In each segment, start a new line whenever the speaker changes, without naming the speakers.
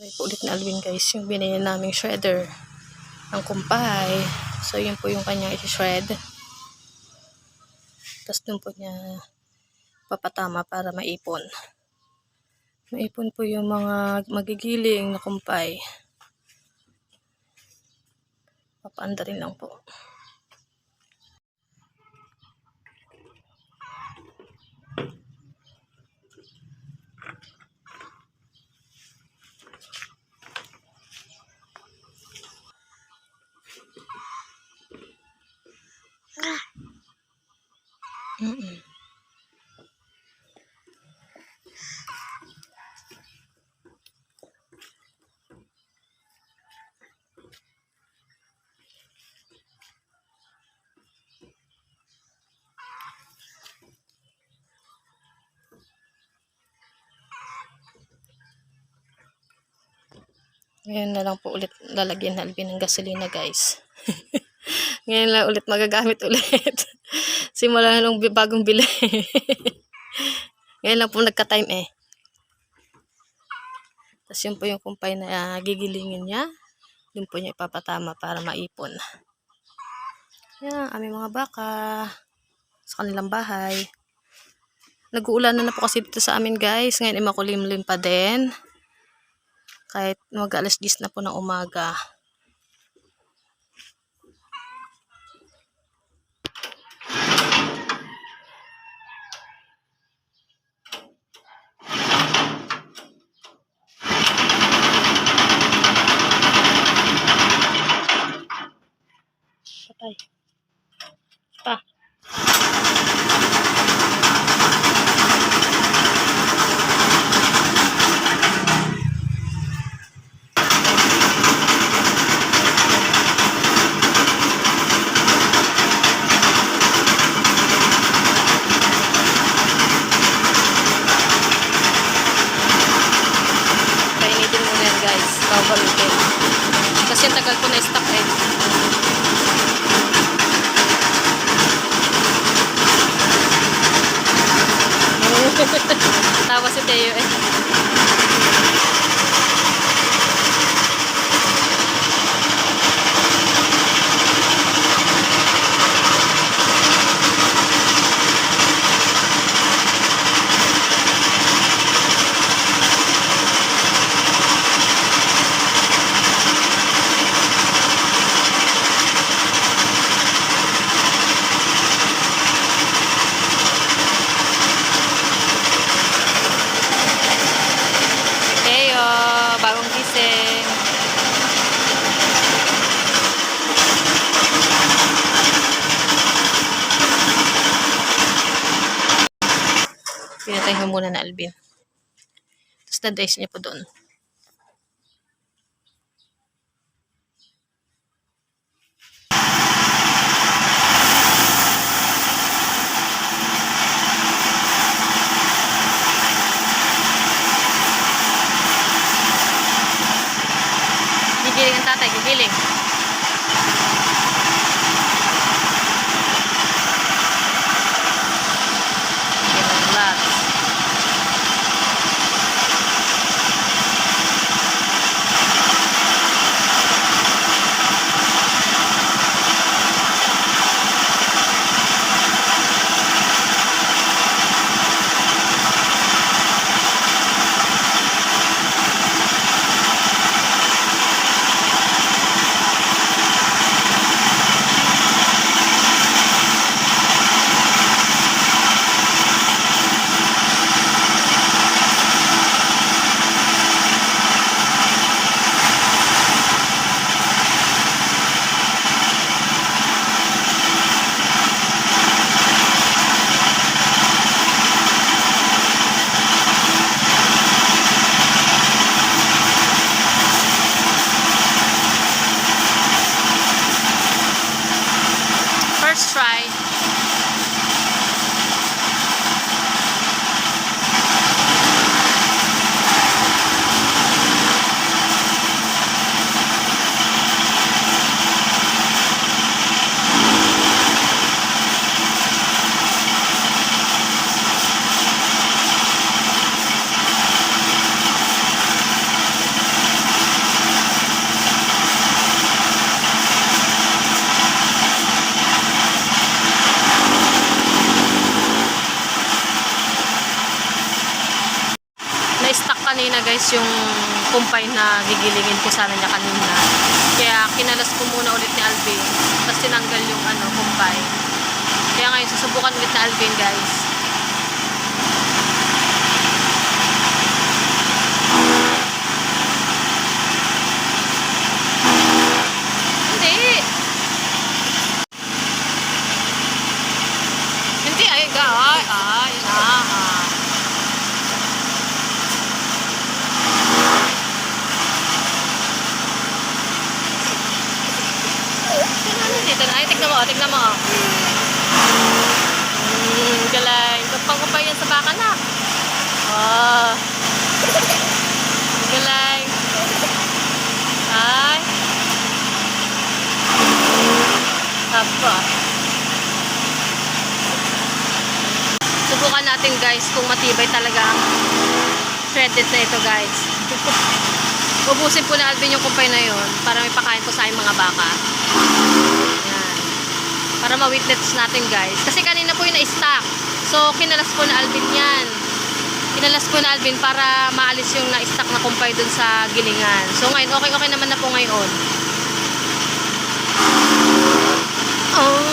Ay po ulit na Alvin guys, yung binili naming shredder ng kumpay. So yun po yung kanyang i-shred. Tapos dun po niya papatama para maipon. Maipon po yung mga magigiling na kumpay. Papaanda rin lang po. Ngayon na lang po ulit lalagyan na Alvin ng gasolina guys. Ngayon lang ulit magagamit ulit. Simula nung bagong bili. Ngayon lang po nagka-time eh. Tapos yun po yung kumpay na gigilingin niya. Yun po niya ipapatama para maipon. Yan, aming mga baka sa kanilang bahay. Nag-uulan na po kasi dito sa amin guys. Ngayon ay makulimlim pa din. Kahit mag-alas 10 na po ng umaga. Patay. Pa. Kainitin mo na yan guys. Babalutin. Kasi tagal ko na stock eh. Tawa si Teo eh. Bagong gising. Pinatay ko muna na Alvin. Tapos na-dice niya po doon. Gigiling ang tatay, gigiling. Relax. kanina guys yung kumpay na gigilingin ko sana niya kanina. Kaya kinalas ko muna ulit ni Alvin. Tapos tinanggal yung kumpay. Kaya ngayon susubukan ulit na Alvin guys. Hindi ay tignan mo. Galing. Pagpangkupay yan sa baka na. Oh. Galing. Ay. Apa. Subukan natin guys kung matibay talaga ang threaded na ito guys. Ubusin po na Alvin yung kumpay na yun para may pakain po sa aking mga baka. Yan. Para ma-witness natin guys. Kasi kanina po yung na-stack. So, kinalas po na Alvin yan. Kinalas po na Alvin para maalis yung na-stack na kumpay dun sa gilingan. So, ngayon, okay naman na po ngayon. Oh.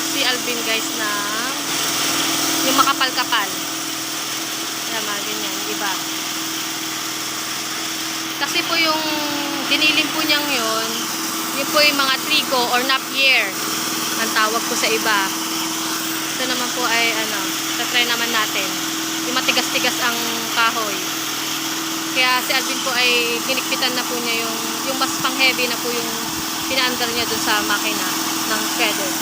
Si Alvin guys na yung makapal-kapal. Yan, mga ganyan, iba. Kasi po yung dinilim po niyang yun po yung mga trigo or napier ang tawag po sa iba. Ito naman po ay tatry naman natin. Yung matigas-tigas ang kahoy. Kaya si Alvin po ay ginikpitan na po niya yung mas pang heavy na po yung pinaandar niya dun sa makina ng shredder.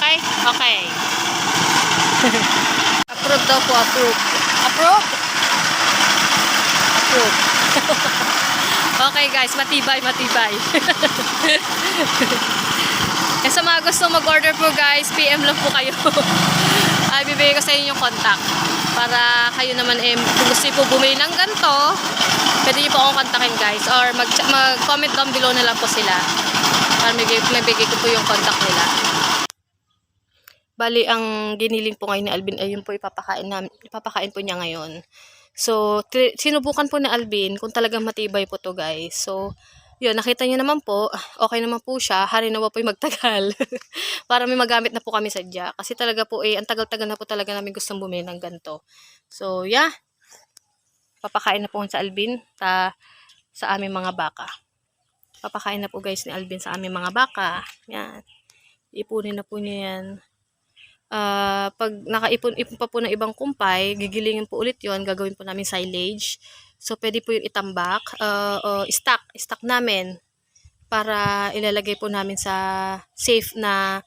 Okay? Okay. Approve daw po, approve. Approve? Approve. Okay guys, matibay, matibay. Eh, sa mga gusto mag-order po guys, PM lang po kayo. Ay, bibigay ko sa inyo yung contact. Para kayo naman kung gusto po bumili ng ganito, pwede niyo po akong kontakin guys. Or mag-comment down below na lang po sila. Para may bigay ko po yung contact nila. Bali, ang giniling po ngayon ni Alvin ay yun po ipapakain po niya ngayon. So, sinubukan po ni Alvin kung talagang matibay po to guys. So, yun, nakita niyo naman po, okay naman po siya. Hari na po yung magtagal. Para may magamit na po kami sadya. Kasi talaga po ang tagal-tagal na po talaga namin gustong bumili ng ganito. So, yeah. Papakain na po sa Alvin sa aming mga baka. Papakain na po guys ni Alvin sa aming mga baka. Yan. Ipunin na po niya yan. Pag nakaipon pa po ng ibang kumpay, gigilingin po ulit yon, gagawin po namin silage. So, pwede po yung itambak, stock namin para ilalagay po namin sa safe na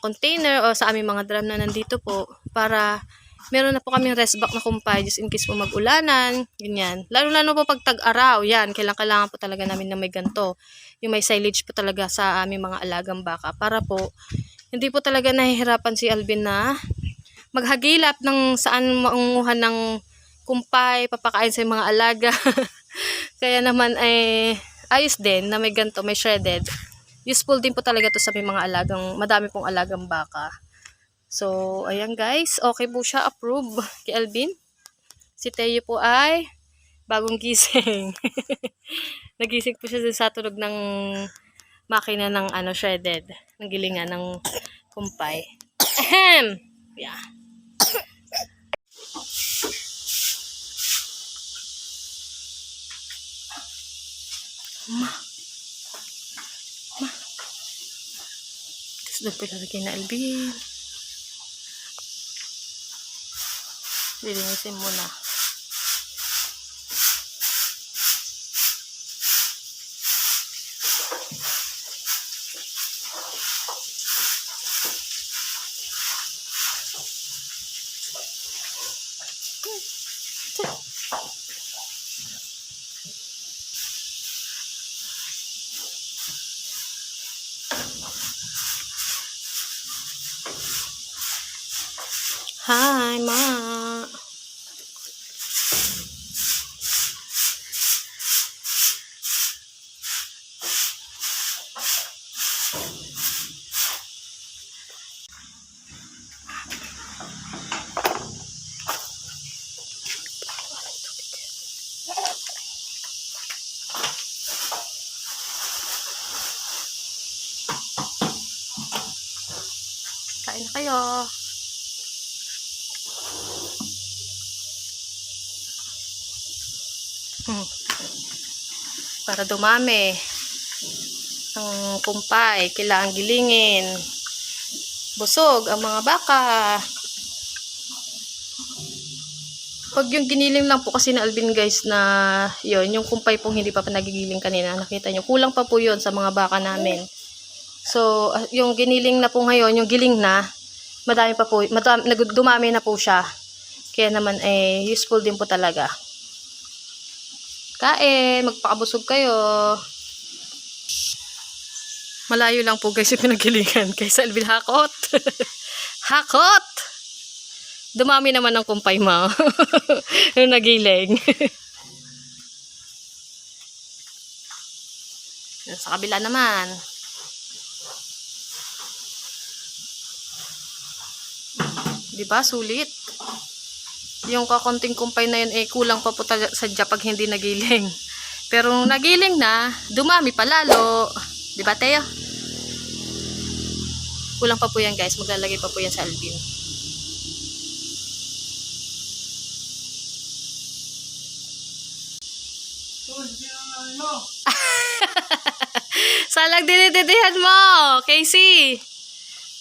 container o sa aming mga drum na nandito po para meron na po kaming rest back na kumpay just in case po mag-ulanan, ganyan. Lalo-lalo po pag tag-araw, yan, kailangan po talaga namin na may ganito. Yung may silage po talaga sa aming mga alagang baka para po hindi po talaga nahihirapan si Alvin na maghagilap ng saan maunguhan ng kumpay, papakain sa mga alaga. Kaya naman ay ayos din na may ganito, may shredded. Useful din po talaga to sa may mga madami pong alagang baka. So, ayan guys, okay po siya, approve kay Alvin. Si Teo po ay bagong gising. Nagising po siya sa tunog ng makina ng shredded, ng gilingan ng kumpay. Ahem. Yeah. Ma. Tapos doon po ilalagay na Alvin. Lilinisin muna. Hi, Ma. Kain na kayo. Para dumami ang kumpay, kailangan gilingin. Busog ang mga baka. Pag yung giniling lang po kasi na Alvin guys na yun, yung kumpay pong hindi pa nagigiling kanina, nakita nyo, kulang pa po yun sa mga baka namin. So, yung giniling na po ngayon, yung giling na, madami pa po, dumami na po siya. Kaya naman useful din po talaga. Kain, magpakabusog kayo. Malayo lang po guys yung pinaggilingan kaysa Alvin hakot. Hakot! Dumami naman ng kumpay mo. Yung nagiling. Sa kabila naman. Diba? Sulit. Yung kakonting kumpay na yun kulang pa po sadya pag hindi nagiling. Pero nung nagiling na, dumami pa lalo. Diba, Teo? Kulang pa po yan guys. Maglalagay pa po yan sa Alvin. Salang dinididihan mo, Casey.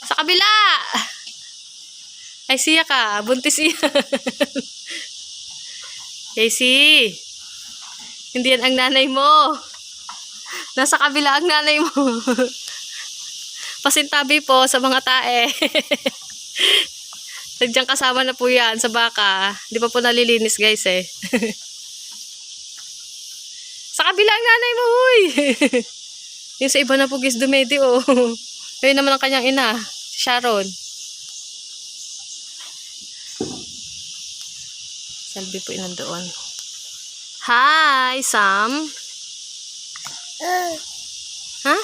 Sa kabila. Ay, siya ka. Buntis siya. Casey. Hindi yan ang nanay mo. Nasa kabila ang nanay mo. Pasintabi po sa mga tae. Sadyang kasama na po yan sa baka. Di pa po nalilinis guys eh. Sa kabilang nanay mo, huy! Yung sa iba na po guys dumedi oh. Yun naman ang kanyang ina, si Sharon. Selby po yun nandoon. Hi, Sam. Ha?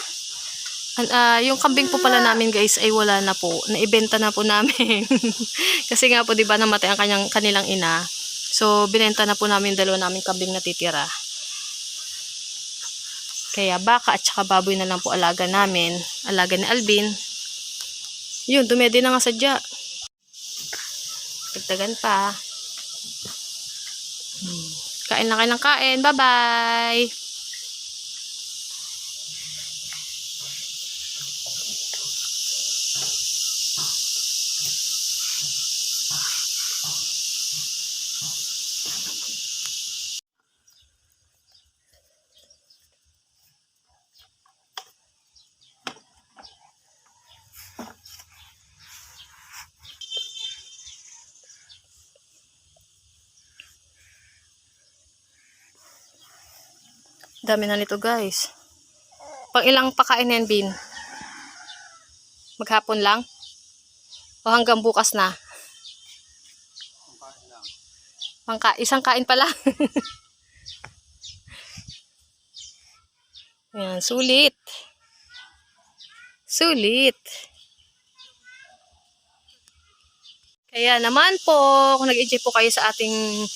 Yung kambing po pala namin guys ay wala na po. Naibenta na po namin. Kasi nga po 'di ba namatay ang kanilang ina. So binenta na po namin dalawa naming kambing na titira. Kaya baka at saka baboy na lang po alaga namin. Alaga ni Alvin. Yun, dumedi na nga sadya. Dagdagan pa. Kain na kain ng kain. Bye-bye! Dami na nito guys. Pang ilang pakain yan, Bin? Maghapon lang? O hanggang bukas na? Isang kain pa lang. Ayan, sulit. Sulit. Kaya naman po, kung nag-enjoy po kayo sa ating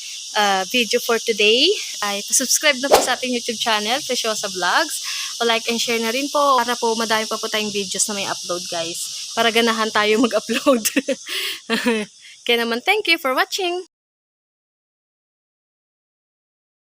video for today, ay subscribe na po sa ating YouTube channel, Preciosa Vlogs. O like and share na rin po para po madami pa po tayong videos na may upload guys. Para ganahan tayo mag-upload. Kaya naman, thank you for watching.